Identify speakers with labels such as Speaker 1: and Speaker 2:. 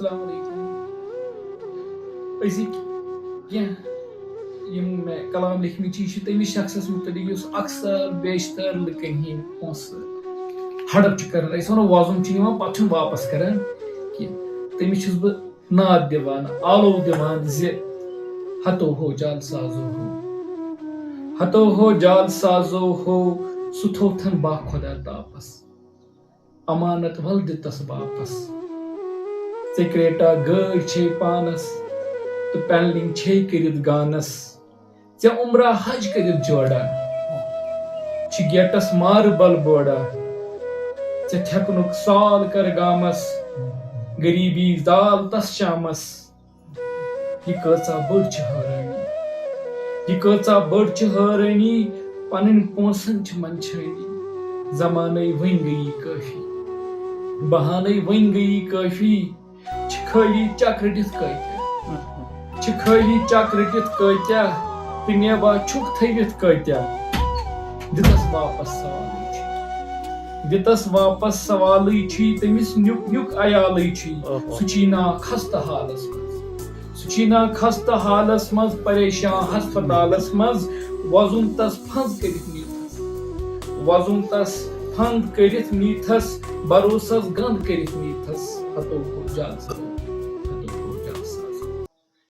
Speaker 1: السلام علیکم. أزِکۍ کینٛہہ یِم مےٚ کلام لیکھمٕتۍ چھِ تٔمِس شخصس مُتعلق یُس اکثر بیشتر لُکن ہٕنٛدۍ پونٛسہٕ ہڑپ چھُ کران، أسۍ وَنو وۄزُم چھُ نِوان پتہٕ چھُنہٕ واپس کران کینٛہہ. تٔمِس چھُس بہٕ نعت دِوان، آلو دِوان زِ ہتو ہو جال سازو ہو، ہتو ہو جال سازو ہو، سُہ تھوٚوتھن با خۄدا تاپس، امانت ول دِتس واپس. ژےٚ کرٛیٹا گٲڑۍ چھے پانس تہٕ پینلنگ چھے کٔرِتھ گانس، ژےٚ عمرا حج کٔرِتھ جوڑا، چھِ گیٹس ماربل بوڑا. ژےٚ ٹھیکنُک سال کر گامس، غریٖبی زال تس شامس. یہِ کۭژاہ بٔڑ چھِ حٲرٲنی، یہِ کۭژاہ بٔڑ چھِ حٲرٲنی، پنٕنۍ پونٛسن چھِ منٛدچھٲنی. زمانے وۄنۍ گٔیی کٲفی، بہانے وۄنۍ گٔیی کٲفی. چھِ خٲلی چک رٔٹِتھ کٲتیاہ، چھِ خٲلی چک رٔٹِتھ کٲتیاہ، تہٕ نیبا چھُکھ تھٲوِتھ کٲتیاہ. دِتس واپس سوالٕے چھُ، دِتس واپس سوالٕے چھُے، تٔمِس نیُک نیُک عیالٕے چھُے. سُہ چھی نا خستہٕ حالس منٛز، سُہ چھی نا خستہٕ حالس منٛز، پریشان ہسپتالس منٛز. وۄزُم تس پھنٛد کٔرِتھ نیٖتھس، وۄزُم تس پھنٛد کٔرِتھ نیٖتھس، بروسس گنٛد کٔرِتھ نیٖتھس. ہتو ہو جال سازو